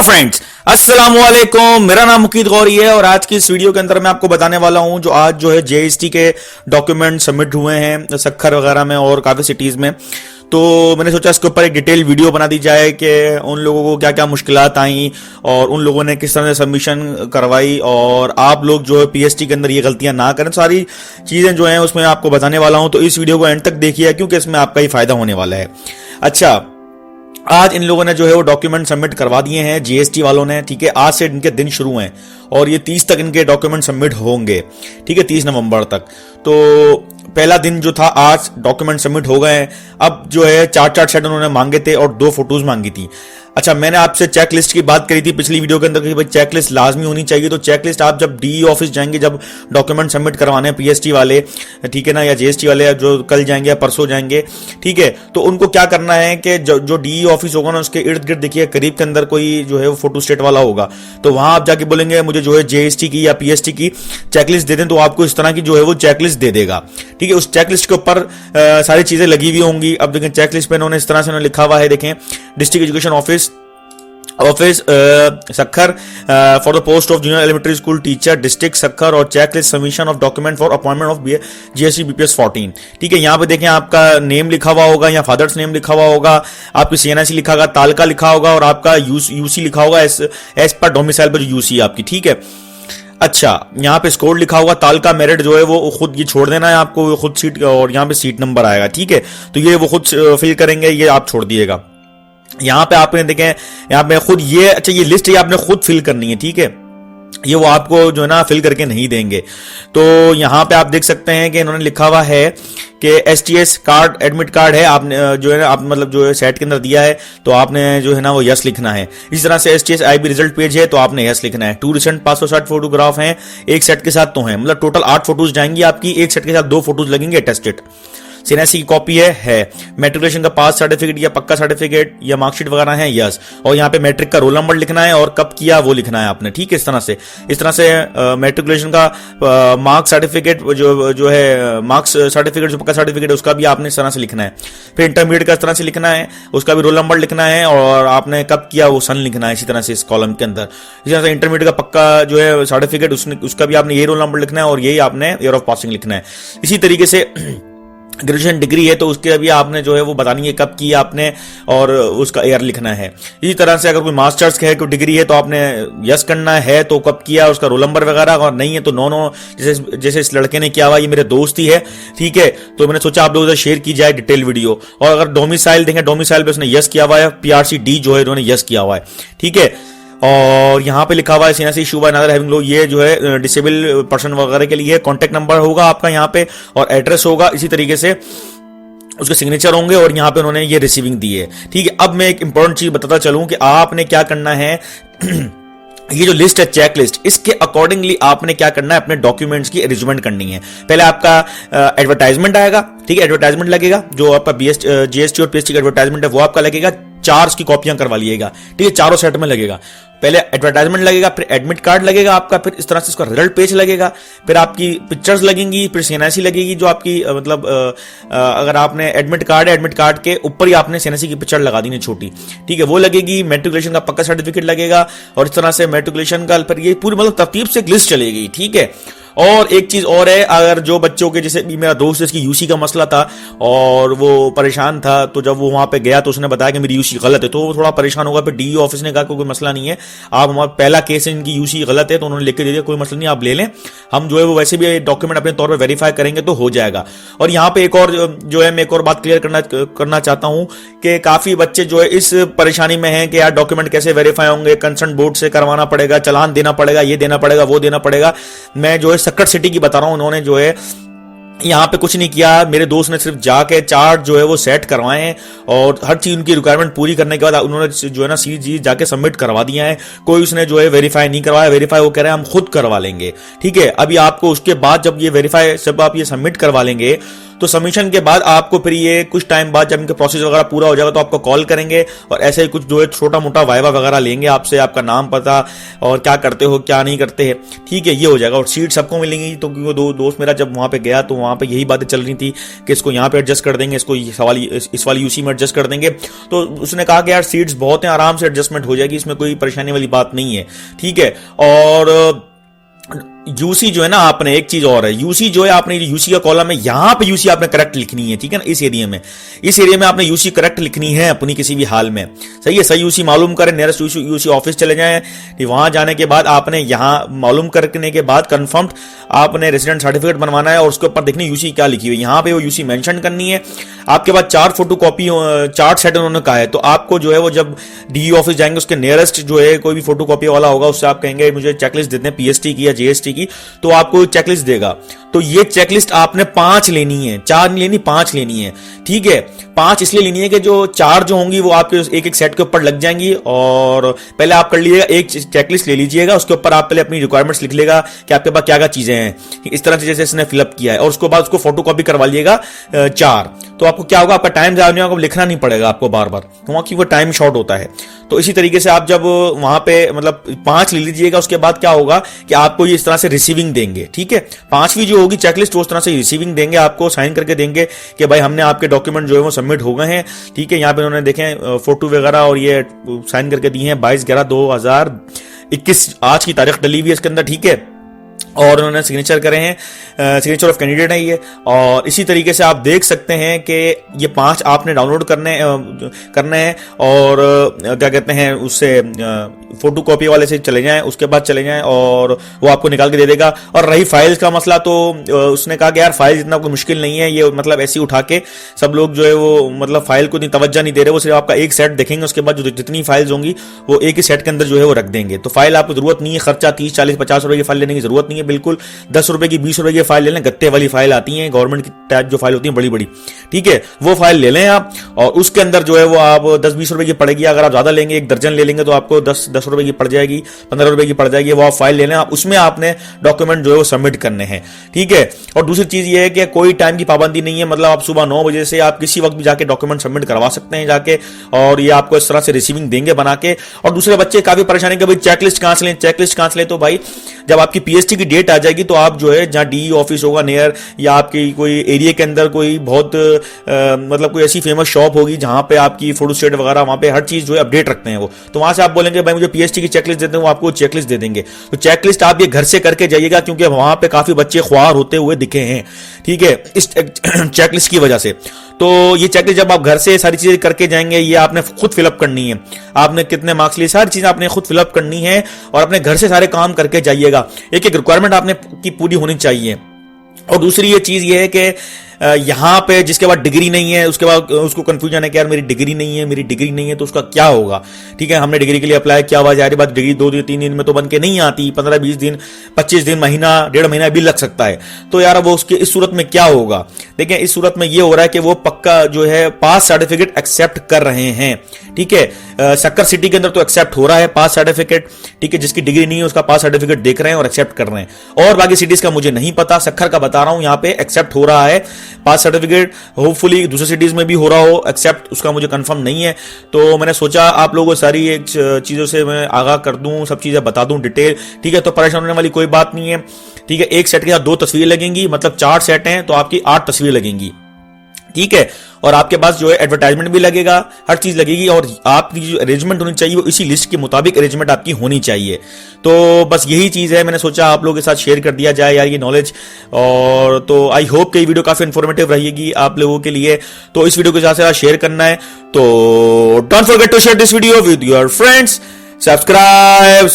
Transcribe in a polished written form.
Friends, अस्सलाम वालेकुम। मेरा नाम मुकीद गौरी है और आज की इस वीडियो के अंदर मैं आपको बताने वाला हूं जो आज जो है जेएसटी के डॉक्यूमेंट सबमिट हुए हैं सक्खर वगैरह में और काफी सिटीज में। तो मैंने सोचा इसके ऊपर एक डिटेल वीडियो बना दी जाए कि उन लोगों को क्या क्या मुश्किलात आई और उन लोगों ने किस तरह से सबमिशन करवाई और आप लोग जो है पीएसटी के अंदर ये गलतियां ना करें। सारी चीजें जो हैं उसमें आपको बताने वाला हूं, तो इस वीडियो को एंड तक देखिए क्योंकि इसमें आपका ही फायदा होने वाला है। अच्छा, आज इन लोगों ने जो है वो डॉक्यूमेंट सबमिट करवा दिए हैं जीएसटी वालों ने। ठीक है, आज से इनके दिन शुरू हैं और ये 30 तक इनके डॉक्यूमेंट सबमिट होंगे। ठीक है, 30 नवंबर तक। तो पहला दिन जो था आज डॉक्यूमेंट सबमिट हो गए हैं। अब जो है 4 सेट उन्होंने मांगे थे और 2 फोटोज मांगी थी। अच्छा, मैंने आपसे चेकलिस्ट की बात करी थी पिछली वीडियो के अंदर कि भाई चेकलिस्ट लाजमी होनी चाहिए। तो चेकलिस्ट आप जब डीई ऑफिस जाएंगे, जब डॉक्यूमेंट सबमिट करवाने पीएसटी वाले, ठीक है ना, या जीएसटी वाले जो कल जाएंगे या परसों जाएंगे, ठीक है, तो उनको क्या करना है कि जो डीई ऑफिस होगा ना उसके इर्द गिर्द देखिए करीब के अंदर कोई जो है वो फोटो स्टेट वाला होगा। तो वहां आप जाके बोलेंगे मुझे जो है जीएसटी की या पीएसटी की चेकलिस्ट दे दें, तो आपको इस तरह की जो है वो चेकलिस्ट दे देगा। ठीक है, उस चेकलिस्ट के ऊपर सारी चीजें लगी हुई होंगी। अब देखें चेकलिस्ट पे इन्होंने इस तरह से लिखा हुआ है, देखें, district education office Sukkur for the post of junior elementary school teacher district Sukkur और checklist submission of document for appointment of GST BPS 14। ठीक है, यहां पे देखें आपका नेम लिखा हुआ होगा या फादर्स नेम लिखा हुआ होगा, आपकी सीएनआईसी लिखा होगा, तालका लिखा होगा और आपका यूसी लिखा होगा एज पर डोमिसाइल पर जो यूसी आपकी। ठीक है, अच्छा, यहाँ पे स्कोर लिखा होगा, तालका मेरिट जो है वो खुद ये छोड़ देना है आपको, खुद सीट, और यहाँ पे सीट नंबर आएगा। ठीक है, तो ये वो खुद फिल करेंगे, ये आप छोड़ दिएगा। यहाँ पे आपने देखें, यहाँ पे खुद ये, अच्छा, ये लिस्ट ये आपने खुद फिल करनी है। ठीक है, ये वो आपको जो है ना फिल करके नहीं देंगे। तो यहाँ पे आप देख सकते हैं कि इन्होंने लिखा हुआ है कि एसटीएस कार्ड, एडमिट कार्ड है, आपने जो है ना आप मतलब जो है सेट के अंदर दिया है तो आपने जो है ना वो यस लिखना है। इस तरह से एसटीएस आईबी रिजल्ट पेज है तो आपने यस लिखना है। 2 रिसेंट 560 फोटोग्राफ हैं, एक सेट के साथ तो हैं, मतलब टोटल 8 फोटोज जाएंगी आपकी, एक सेट के साथ 2 फोटोज लगेंगे अटेस्टेड। सीएनआईसी की कॉपी है। मैट्रिकुलेशन का पास सर्टिफिकेट या पक्का सर्टिफिकेट या मार्कशीट वगैरह है, यस। और यहाँ पे मैट्रिक का रोल नंबर लिखना है और कब किया वो लिखना है आपने। ठीक है, इस तरह से मैट्रिकुलेशन का मार्क्स सर्टिफिकेट जो है मार्क्स सर्टिफिकेट जो पक्का सर्टिफिकेट है उसका भी आपने इस तरह से लिखना है। फिर इंटरमीडिएट का इस तरह से लिखना है, उसका भी रोल नंबर लिखना है और आपने कब किया वो सन लिखना है इसी तरह से इस कॉलम के अंदर। इसी तरह से इंटरमीडिएट का पक्का जो है सर्टिफिकेट उसका भी आपने यही रोल नंबर लिखना है और यही आपने ईयर ऑफ पासिंग लिखना है। इसी तरीके से ग्रेजुएशन डिग्री है तो उसके भी आपने जो है वो बतानी है कब किया आपने और उसका ईयर लिखना है। इसी तरह से अगर कोई मास्टर्स है, कोई डिग्री है तो आपने यस करना है, तो कब किया उसका रोल नंबर वगैरह, और नहीं है तो नो, जैसे इस लड़के ने किया हुआ, ये मेरे दोस्त ही है। ठीक है, तो मैंने सोचा आप लोगों से शेयर की जाए डिटेल वीडियो। और अगर डोमिसाइल देखें, डोमिसाइल पे उसने यस किया हुआ है, पीआरसी डी जो है इन्होंने यस किया हुआ है। ठीक है, और यहाँ पे लिखा हुआ है CNIC issue by NADRA having लो, ये जो है डिसेबल पर्सन वगैरह के लिए। कॉन्टेक्ट नंबर होगा आपका यहाँ पे और एड्रेस होगा, इसी तरीके से उसके सिग्नेचर होंगे और यहाँ पे उन्होंने ये रिसीविंग दी है। ठीक है, अब मैं एक इंपॉर्टेंट चीज बताता चलूं कि आपने क्या करना है ये जो लिस्ट है चेक लिस्ट, इसके अकॉर्डिंगली आपने क्या करना है, अपने डॉक्यूमेंट्स की अरेंजमेंट करनी है। पहले आपका एडवर्टाइजमेंट आएगा। ठीक है, एडवर्टाइजमेंट लगेगा, जो आपका जीएसटी और पीएसटी का एडवर्टाइजमेंट है वो आपका लगेगा। 4 की कॉपियां करवा लिएगा। ठीक है, चारों सेट में लगेगा। पहले एडवर्टाइजमेंट लगेगा, फिर एडमिट कार्ड लगेगा आपका, फिर इस तरह से इसका रिजल्ट पेज लगेगा, फिर आपकी पिक्चर्स लगेंगी, फिर सीएनआईसी लगेगी जो आपकी मतलब अगर आपने एडमिट कार्ड है, एडमिट कार्ड के ऊपर ही आपने सीएनआईसी की पिक्चर लगा दी छोटी। ठीक है, वो लगेगी। मैट्रिकुलेशन का पक्का सर्टिफिकेट लगेगा और इस तरह से मैट्रिकुलेशन का फिर ये पूरी मतलब तरतीब से एक लिस्ट चलेगी। ठीक है, और एक चीज और है, अगर जो बच्चों के, जैसे मेरा दोस्त इसकी यूसी का मसला था और वो परेशान था, तो जब वो वहां पे गया तो उसने बताया कि मेरी यूसी गलत है, तो वो थोड़ा परेशान होगा। फिर डीई ऑफिस ने कहा कोई मसला नहीं है, आप हमारा पहला केस है, इनकी यूसी गलत है, तो उन्होंने लिख के दे दिया कोई मसला नहीं, आप ले लें, हम जो है वो वैसे भी डॉक्यूमेंट अपने तौर पर वेरीफाई करेंगे तो हो जाएगा। और यहाँ पे एक और जो है मैं एक और बात क्लियर करना चाहता हूं कि काफी बच्चे जो है इस परेशानी में हैं कि यार डॉक्यूमेंट कैसे वेरीफाई होंगे, कंसर्न बोर्ड से करवाना पड़ेगा, चालान देना पड़ेगा, ये देना पड़ेगा, वो देना पड़ेगा। मैं जो है सक्कर सिटी की बता रहा हूं, उन्होंने जो है यहाँ पे कुछ नहीं किया। मेरे दोस्त ने सिर्फ जाके चार्ट जो है वो सेट करवाए हैं और हर चीज उनकी रिक्वायरमेंट पूरी करने के बाद उन्होंने जो है ना सीजी जाके सबमिट करवा दिया है। कोई उसने जो है वेरीफाई नहीं करवाया, वेरीफाई वो कह रहे हैं हम खुद करवा लेंगे। ठीक है, अभी आपको उसके बाद जब ये वेरीफाई सब आप ये सबमिट करवा लेंगे तो सबमिशन के बाद आपको फिर ये कुछ टाइम बाद जब इनका प्रोसेस वगैरह पूरा हो जाएगा तो आपको कॉल करेंगे और ऐसे ही कुछ जो है छोटा मोटा वाइवा वगैरह लेंगे आपसे, आपका नाम पता और क्या करते हो क्या नहीं करते हैं, ठीक है, ये हो जाएगा। और सीट सबको मिलेंगी। तो क्योंकि दोस्त मेरा जब वहां पे गया तो वहां पे यही बातें चल रही थी कि इसको यहाँ पे एडजस्ट कर देंगे, इसको इस वाली यूसी में एडजस्ट कर देंगे। तो उसने कहा कि यार सीट्स बहुत हैं, आराम से एडजस्टमेंट हो जाएगी, इसमें कोई परेशानी वाली बात नहीं है, ठीक है। और यूसी जो है ना, आपने एक चीज और है, यूसी जो है आपने यूसी का कॉलम है, यहां पे यूसी आपने करेक्ट लिखनी है, ठीक है ना। इस एरिया में आपने यूसी करेक्ट लिखनी है अपनी किसी भी हाल में, सही है। सही यूसी मालूम करें, नियरेस्ट यूसी ऑफिस चले जाएं, वहां जाने के बाद आपने यहां मालूम करने के बाद कंफर्म आपने रेजिडेंट सर्टिफिकेट बनवाना है और उसके ऊपर देखनी यूसी क्या लिखी हुई है, यहां पे वो यूसी मेंशन करनी है। आपके पास 4 फोटोकॉपी 4 सेट उन्होंने कहा है, तो आपको जो है वो जब डीईओ ऑफिस जाएंगे उसके नियरेस्ट जो है कोई भी फोटोकॉपी वाला होगा उससे आप कहेंगे मुझे चेकलिस्ट दे दें पीएसटी की या जीएसटी की, तो आपको चेकलिस्ट देगा। तो ये चेकलिस्ट आपने 5 लेनी है, 4 नहीं लेनी, 5 लेनी है, ठीक है। 5 इसलिए लेनी है कि जो 4 जो होंगी वो आपके एक सेट के ऊपर लग जाएंगी। और पहले आप कर लीजिएगा, एक चेकलिस्ट ले लीजिएगा, उसके ऊपर आप पहले अपनी रिक्वायरमेंट्स लिख लेगा कि आपके पास क्या क्या चीजें हैं, इस तरह से जैसे इसने फिलअप किया है, और उसके बाद उसको फोटोकॉपी करवा लीजिएगा 4। तो आपको क्या होगा, आपका टाइम ज्यादा नहीं होगा, लिखना नहीं पड़ेगा आपको बार बार, वहां की वो टाइम शॉर्ट होता है। तो इसी तरीके से आप जब वहां पे मतलब 5 ले लीजिएगा, उसके बाद क्या होगा कि आपको ये इस तरह से रिसीविंग देंगे, ठीक है। 5वीं जो होगी चेकलिस्ट उस तरह से रिसीविंग देंगे, आपको साइन करके देंगे कि भाई हमने आपके डॉक्यूमेंट जो है वो सबमिट हो गए हैं, ठीक है। यहाँ पे उन्होंने देखें फोटो वगैरह और ये साइन करके दिए हैं 22/11/2021 आज की तारीख डली हुई है इसके अंदर, ठीक है। और उन्होंने सिग्नेचर करे हैं, सिग्नेचर ऑफ कैंडिडेट है ये। और इसी तरीके से आप देख सकते हैं कि ये 5 आपने डाउनलोड करने हैं और क्या कहते हैं उससे फोटो कॉपी वाले से चले जाएं, उसके बाद चले जाएं और वो आपको निकाल के दे देगा। और रही फाइल्स का मसला, तो उसने कहा कि यार फाइल इतना कोई मुश्किल नहीं है, ये मतलब ऐसे ही उठा के सब लोग जो है वो मतलब फाइल को इतनी तवज्जो नहीं दे रहे, वो सिर्फ आपका एक सेट देखेंगे, उसके बाद जो जितनी फाइल्स होंगी वो एक ही सेट के अंदर जो है वो रख देंगे। तो फाइल आपको जरूरत नहीं है, खर्चा 30, 40, 50 रुपए की फाइल लेने की जरूरत नहीं है, बिल्कुल 10 रुपए की 20 रुपए की फाइल ले लें, गत्ते वाली फाइल आती है गवर्नमेंट की टाइप जो फाइल होती है बड़ी बड़ी, ठीक है, वो फाइल ले लें आप। और उसके अंदर जो है वो आप 10-20 रुपए की पड़ेगी, अगर आप ज्यादा लेंगे 1 दर्जन ले लेंगे तो आपको 10 रुपए की पड़ जाएगी, 15 रुपए की पड़ जाएगी, वो आप फाइल ले लें। आप उसमें आपने डॉक्यूमेंट जो है वो सबमिट करने हैं, ठीक है। और दूसरी चीज ये है कि कोई टाइम की पाबंदी नहीं है, मतलब आप सुबह 9 बजे से आप किसी वक्त भी जाके डॉक्यूमेंट सबमिट करवा सकते हैं जाके, और ये आपको इस तरह से रिसीविंग देंगे बना के। और दूसरे बच्चे काफी परेशानी कि भाई चेकलिस्ट कहां से लें, चेकलिस्ट कहां से लें, तो भाई जब आपकी पीएसटी की डेट आ जाएगी तो आप जो है जहां डीई ऑफिस होगा नियर या आपकी कोई एरिया के अंदर कोई बहुत मतलब कोई ऐसी फेमस शॉप होगी जहां पे आपकी फोटो स्टेट वगैरह वहां पे हर चीज जो है अपडेट रखते हैं वो, तो वहां से आप बोलेंगे भाई मुझे पीएसटी की चेकलिस्ट देते हैं, वो आपको चेकलिस्ट दे देंगे। तो चेकलिस्ट आप ये घर से करके जाइएगा क्योंकि वहां पे काफी बच्चे ख्वार होते हुए दिखे हैं, ठीक है, इस चेकलिस्ट की वजह से। तो ये चेकलिस्ट जब आप घर से सारी चीजें करके जाएंगे, ये आपने खुद फिलअप करनी है, आपने कितने मार्क्स लिए सारी चीजें आपने खुद फिलअप करनी है और अपने घर से सारे काम करके जाइएगा। एक एक रिक्वायरमेंट आपने की पूरी होनी चाहिए। और दूसरी ये चीज ये है कि यहां पे जिसके बाद डिग्री नहीं है उसके बाद उसको कंफ्यूजन है कि यार मेरी डिग्री नहीं है, मेरी डिग्री नहीं है तो उसका क्या होगा, ठीक है। हमने डिग्री के लिए अप्लाई किया हुआ, जारी बात डिग्री 2-3 दिन में तो बन के नहीं आती, 15-20 दिन 25 दिन महीना 1.5 महीना भी लग सकता है। तो यार वो उसके इस सूरत में क्या होगा, देखिए इस सूरत में ये हो रहा है कि वो पक्का जो है पास सर्टिफिकेट एक्सेप्ट कर रहे हैं, ठीक है। सक्कर सिटी के अंदर तो एक्सेप्ट हो रहा है पास सर्टिफिकेट, ठीक है, जिसकी डिग्री नहीं है उसका पास सर्टिफिकेट देख रहे हैं और एक्सेप्ट कर रहे हैं। और बाकी सिटीज का मुझे नहीं पता, सक्कर का बता रहा हूं यहां पे एक्सेप्ट हो रहा है पास सर्टिफिकेट, होपफुली दूसरे सिटीज में भी हो रहा हो एक्सेप्ट, उसका मुझे कंफर्म नहीं है। तो मैंने सोचा आप लोगों को सारी एक चीजों से मैं आगाह कर दूं, सब चीजें बता दूं डिटेल, ठीक है। तो परेशान होने वाली कोई बात नहीं है, ठीक है। एक सेट के साथ 2 तस्वीर लगेंगी, मतलब 4 सेट हैं तो आपकी 8 तस्वीर लगेंगी, ठीक है। और आपके पास जो है एडवर्टाइजमेंट भी लगेगा, हर चीज लगेगी, और आपकी जो अरेंजमेंट होनी चाहिए वो इसी लिस्ट के मुताबिक अरेंजमेंट आपकी होनी चाहिए। तो बस यही चीज है, मैंने सोचा आप लोगों के साथ शेयर कर दिया जाए यार ये नॉलेज। और तो आई होप कि ये वीडियो काफी इंफॉर्मेटिव रहेगी आप लोगों के लिए, तो इस वीडियो को ज्यादा से ज्यादा शेयर करना है। तो don't forget to share this video with your friends, subscribe.